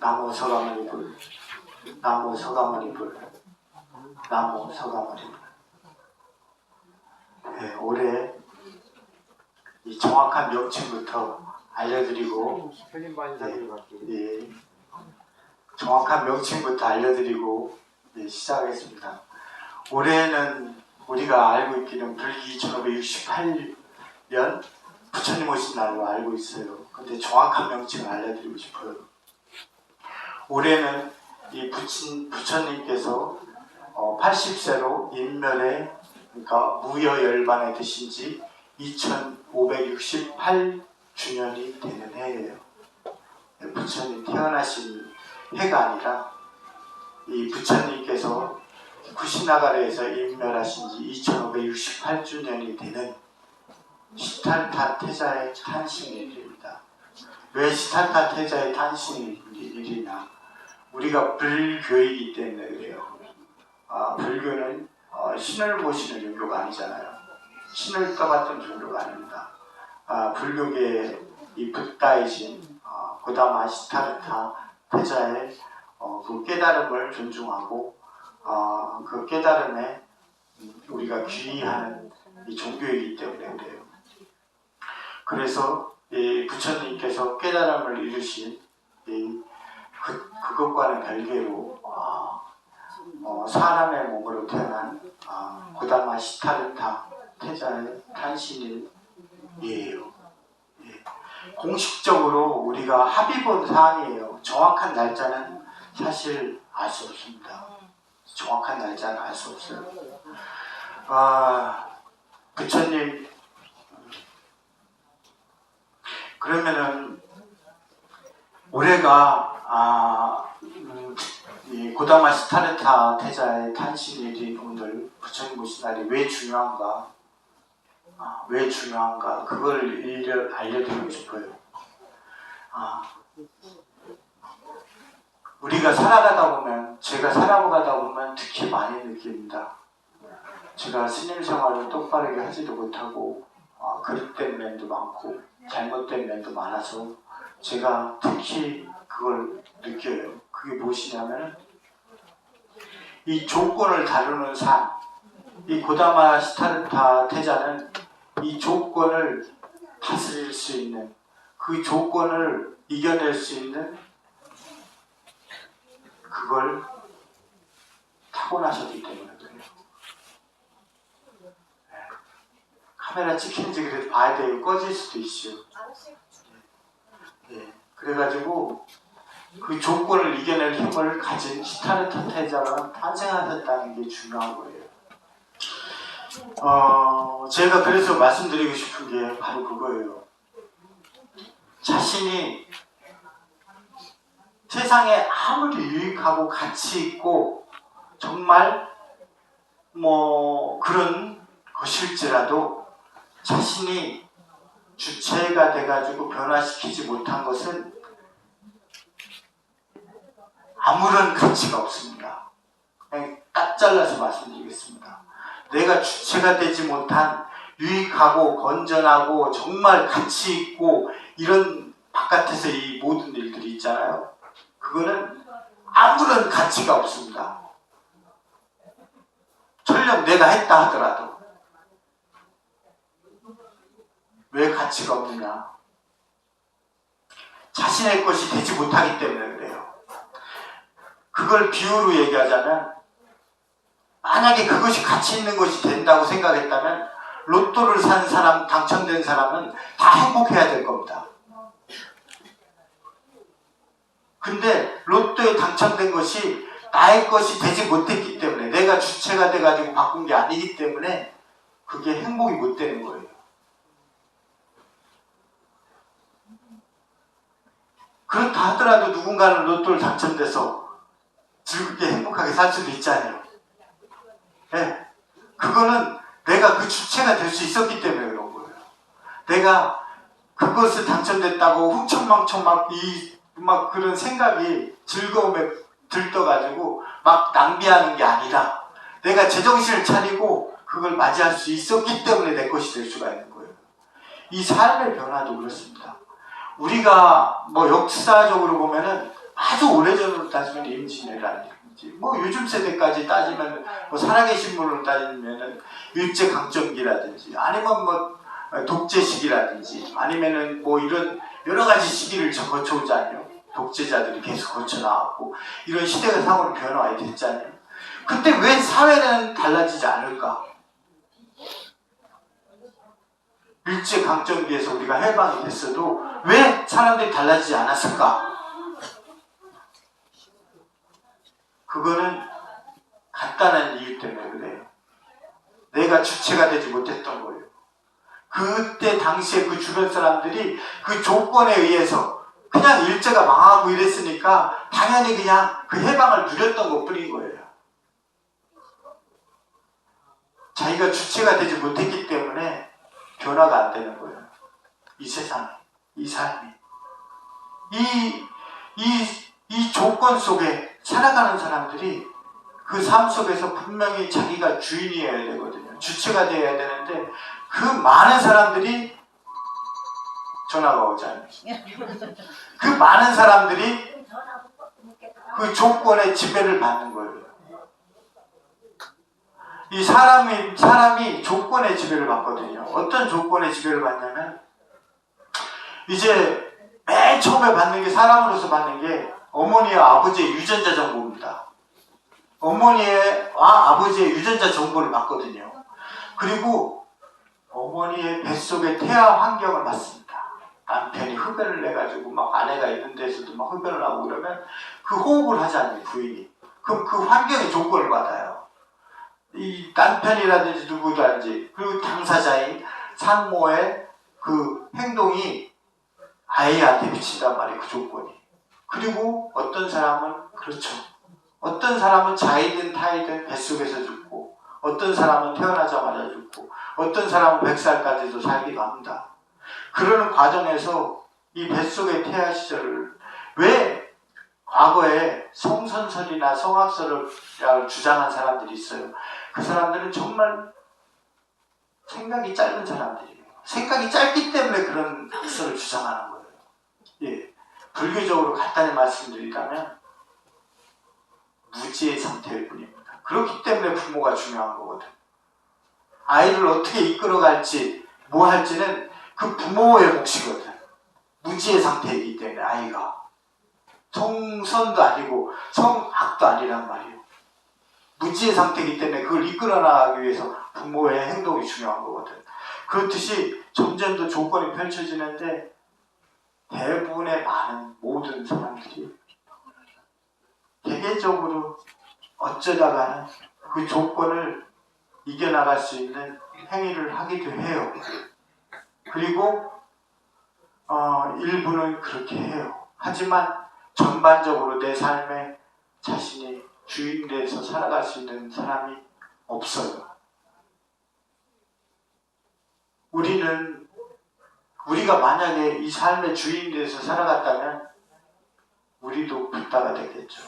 나무 서가모니 불, 나무 서가모니 불, 나무 서가모니 불. 네, 올해 이 정확한 명칭부터 알려드리고, 네, 정확한 명칭부터 알려드리고 시작하겠습니다. 올해는 우리가 알고 있기는 불기 1568년 부처님 오신 날로 알고 있어요. 근데 정확한 명칭을 알려드리고 싶어요. 올해는 이 부처님께서 80세로 인멸에, 그러니까 무여열반에 드신 지 2568주년이 되는 해예요. 부처님 태어나신 해가 아니라 이 부처님께서 구시나가라에서 인멸하신 지 2568주년이 되는 시탈타 태자의 탄신일입니다. 왜 시탈타 태자의 탄신일이냐? 우리가 불교이기 때문에 그래요. 불교는 신을 모시는 종교가 아니잖아요. 신을 떠받든 종교가 아닙니다. 불교계의 이 붓다이신 고다마 시타르타 태자의 그 깨달음을 존중하고 그 깨달음에 우리가 귀의하는 이 종교이기 때문에 그래요. 그래서 이 부처님께서 깨달음을 이루신 그것과는 별개로 사람의 몸으로 태어난 고다마 시타르타 태자의 탄신일이에요. 예. 공식적으로 우리가 합의본 사항이에요. 정확한 날짜는 사실 알 수 없습니다. 정확한 날짜는 알 수 없어요. 부처님, 그러면은 올해가 이 고다마 시타르타 태자의 탄신일인 오늘 부처님 오신 날이 왜 중요한가? 왜 중요한가? 그걸 알려드리고 싶어요. 우리가 살아가다 보면, 제가 살아가다 보면 특히 많이 느낍니다. 제가 스님 생활을 똑바르게 하지도 못하고 그릇된 면도 많고 잘못된 면도 많아서 제가 특히 그걸 느껴요. 그게 무엇이냐면 이 조건을 다루는 삶, 이 고다마 시타르타 태자는 이 조건을 다스릴 수 있는, 그 조건을 이겨낼 수 있는 그걸 타고나셨기 때문에 그래요. 카메라 찍히는지 그래도 봐야 돼요. 꺼질 수도 있어요. 그래가지고 그 조건을 이겨낼 힘을 가진 시타르타 태자가 탄생하셨다는 게 중요한 거예요. 제가 그래서 말씀드리고 싶은 게 바로 그거예요. 자신이 세상에 아무리 유익하고 가치 있고 정말 그런 것일지라도 자신이 주체가 돼가지고 변화시키지 못한 것은 아무런 가치가 없습니다. 그냥 딱 잘라서 말씀드리겠습니다. 내가 주체가 되지 못한 유익하고 건전하고 정말 가치 있고 이런 바깥에서 이 모든 일들이 있잖아요. 그거는 아무런 가치가 없습니다. 설령 내가 했다 하더라도. 왜 가치가 없느냐? 자신의 것이 되지 못하기 때문에 그래요. 그걸 비유로 얘기하자면 만약에 그것이 가치 있는 것이 된다고 생각했다면 로또를 산 사람, 당첨된 사람은 다 행복해야 될 겁니다. 근데 로또에 당첨된 것이 나의 것이 되지 못했기 때문에, 내가 주체가 돼가지고 바꾼 게 아니기 때문에 그게 행복이 못 되는 거예요. 그렇다 하더라도 누군가는 로또를 당첨돼서 즐겁게 행복하게 살 수도 있잖아요. 네. 그거는 내가 그 주체가 될 수 있었기 때문에 그런 거예요. 내가 그것을 당첨됐다고 흥청망청 막 그런 생각이 즐거움에 들떠가지고 막 낭비하는 게 아니라 내가 제정신을 차리고 그걸 맞이할 수 있었기 때문에 내 것이 될 수가 있는 거예요. 이 삶의 변화도 그렇습니다. 우리가 역사적으로 보면은 아주 오래전으로 따지면 임진왜란이라든지 뭐 요즘 세대까지 따지면 뭐 살아계신 분으로 따지면은 일제강점기라든지 아니면 뭐 독재 시기라든지 아니면은 뭐 이런 여러 가지 시기를 거쳐오잖아요. 독재자들이 계속 거쳐나왔고 이런 시대가 상으로 변화가 됐잖아요. 근데 왜 사회는 달라지지 않을까? 일제강점기에서 우리가 해방이 됐어도 왜 사람들이 달라지지 않았을까? 그거는 간단한 이유 때문에 그래요. 내가 주체가 되지 못했던 거예요. 그때 당시에 그 주변 사람들이 그 조건에 의해서 그냥 일제가 망하고 이랬으니까 당연히 그냥 그 해방을 누렸던 것 뿐인 거예요. 자기가 주체가 되지 못했기 때문에 변화가 안 되는 거예요. 이 세상에, 이 삶이. 이 조건 속에 살아가는 사람들이 그 삶 속에서 분명히 자기가 주인이어야 되거든요. 주체가 되어야 되는데 그 많은 사람들이 전화가 오잖아요. 그 많은 사람들이 그 조건의 지배를 받는 거예요. 이 사람이 조건의 지배를 받거든요. 어떤 조건의 지배를 받냐면 이제 맨 처음에 받는 게 사람으로서 받는 게 어머니와 아버지의 유전자 정보입니다. 어머니와 아버지의 유전자 정보를 받거든요. 그리고 어머니의 뱃속의 태아 환경을 받습니다. 남편이 흡연을 해가지고 막 아내가 있는 데서도 막 흡연을 하고 그러면 그 호흡을 하잖아요, 부인이. 그럼 그 환경의 조건을 받아요. 이 남편이라든지 누구든지 그리고 당사자인 산모의 그 행동이 아이한테 미친단 말이에요, 그 조건이. 그리고 어떤 사람은 그렇죠. 어떤 사람은 자이든 타이든 뱃속에서 죽고 어떤 사람은 태어나자마자 죽고 어떤 사람은 100살까지도 살기도 합니다. 그러는 과정에서 이 뱃속의 태아 시절을 왜 과거에 성선설이나 성악설을 주장한 사람들이 있어요. 그 사람들은 정말 생각이 짧은 사람들이에요. 생각이 짧기 때문에 그런 학설을 주장하는 거예요. 예. 불교적으로 간단히 말씀드리자면 무지의 상태일 뿐입니다. 그렇기 때문에 부모가 중요한 거거든. 아이를 어떻게 이끌어갈지 뭐 할지는 그 부모의 몫이거든. 무지의 상태이기 때문에 아이가 성선도 아니고 성악도 아니란 말이에요. 무지의 상태이기 때문에 그걸 이끌어 나가기 위해서 부모의 행동이 중요한 거거든. 그렇듯이 점점 더 조건이 펼쳐지는데 대부분의 많은 모든 사람들이 대개적으로 어쩌다가는 그 조건을 이겨나갈 수 있는 행위를 하기도 해요. 그리고 일부는 그렇게 해요. 하지만 전반적으로 내 삶에 자신이 주인 돼서 살아갈 수 있는 사람이 없어요. 우리가 만약에 이 삶의 주인 돼서 살아갔다면 우리도 붓다가 되겠죠.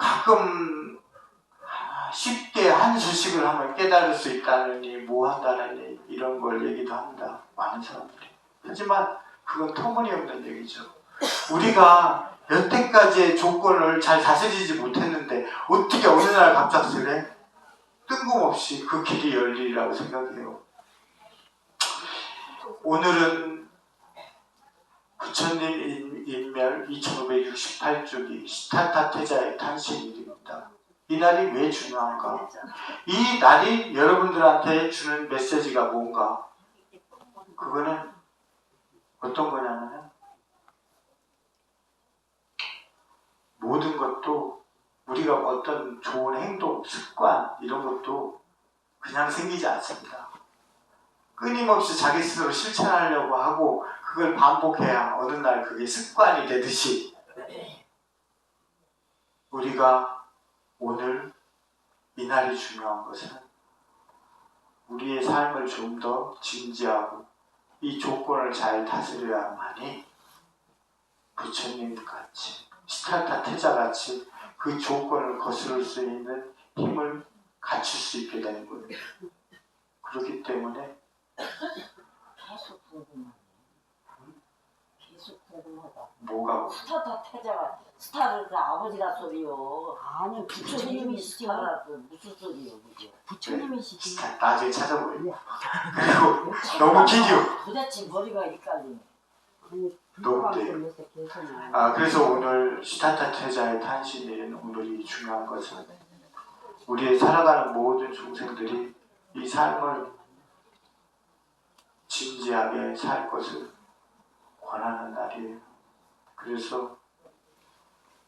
가끔 쉽게 한 수식을 하면 깨달을 수 있다느니 뭐 한다느니 이런 걸 얘기도 합니다. 많은 사람들이. 하지만 그건 터무니없는 얘기죠. 우리가 여태까지의 조건을 잘 다스리지 못했는데 어떻게 어느 날 갑작스레 뜬금없이 그 길이 열리리라고 생각해요. 오늘은 부처님 인멸 2568주기 시타타 태자의 탄신일입니다. 이 날이 왜 중요한가? 이 날이 여러분들한테 주는 메시지가 뭔가? 그거는 어떤 거냐면 모든 것도 우리가 어떤 좋은 행동, 습관 이런 것도 그냥 생기지 않습니다. 끊임없이 자기 스스로 실천하려고 하고 그걸 반복해야 어느 날 그게 습관이 되듯이 우리가 오늘 이 날이 중요한 것은 우리의 삶을 좀 더 진지하고 이 조건을 잘 다스려야만이 부처님 같이 시타타 태자 같이 그 조건을 거스를 수 있는 힘을 갖출 수 있게 되는 거예요. 그렇기 때문에 계속 궁금하다. 뭐가 스타타 태자가 스타를 그 아버지라 소리요. 아니 부처님이 스타라서 무슨 소리요, 그죠? 부처님이시지. 나중에 찾아보래요. 그리고 너무 기dio. 도대체 머리가 헷갈리네. 아니 너무 불교하고 돼요. 요새 계속 그래서 오늘 시타타 태자의 탄신일인 오늘이 중요한 것은 우리의 살아가는 모든 중생들이 이 삶을 진지하게 살 것을 권하는 날이에요. 그래서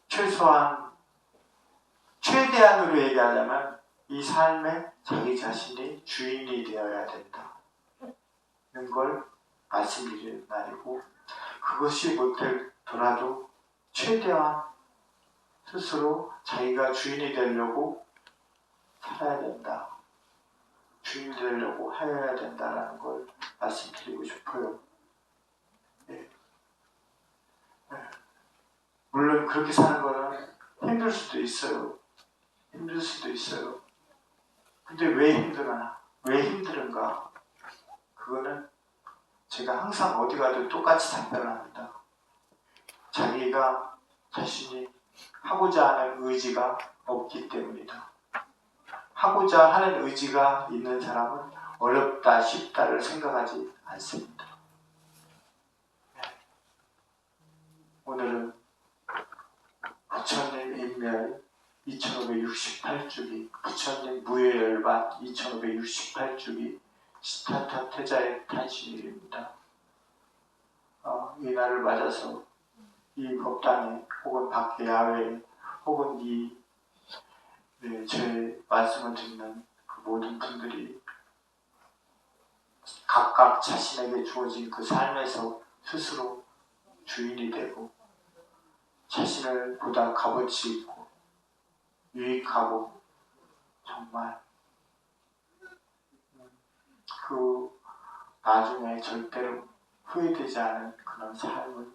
최소한 최대한으로 얘기하자면 이 삶에 자기 자신이 주인이 되어야 된다는 걸 말씀드리는 날이고, 그것이 못되더라도 최대한 스스로 자기가 주인이 되려고 살아야 된다. 주인이 되려고 해야 된다는 걸 말씀드리고 싶어요. 네. 네. 물론 그렇게 사는 거는 힘들 수도 있어요. 힘들 수도 있어요. 근데 왜 힘드나? 왜 힘든가? 그거는 제가 항상 어디 가도 똑같이 답변을 합니다. 자기가 자신이 하고자 하는 의지가 없기 때문이다. 하고자 하는 의지가 있는 사람은 어렵다, 쉽다를 생각하지 않습니다. 오늘은 부처님 인멸 2568주기, 부처님 무예열반 2568주기 시타타 태자의 탄신일입니다. 이 날을 맞아서 이 법당에 혹은 밖에 야외에 혹은 제 말씀을 듣는 그 모든 분들이 각각 자신에게 주어진 그 삶에서 스스로 주인이 되고 자신을 보다 값어치 있고 유익하고 정말 그 나중에 절대로 후회되지 않은 그런 삶을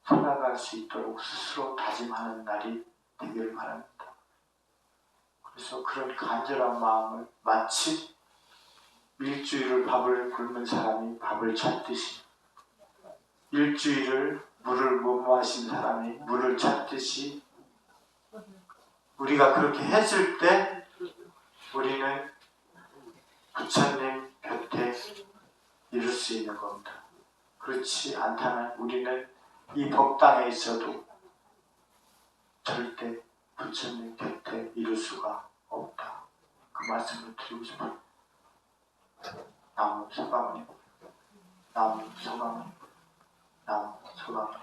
살아갈 수 있도록 스스로 다짐하는 날이 되기를 바랍니다. 그래서 그런 간절한 마음을 마치 일주일을 밥을 굶은 사람이 밥을 찾듯이, 일주일을 물을 못 마신 사람이 물을 찾듯이, 우리가 그렇게 했을 때 우리는 부처님 곁에 이룰 수 있는 겁니다. 그렇지 않다면 우리는 이 법당에 있어도 절대 부처님 곁에 이룰 수가 없다. 그 말씀을 드리고 싶어요. 나무 소감님, 나무 소감님, 나무 소감님.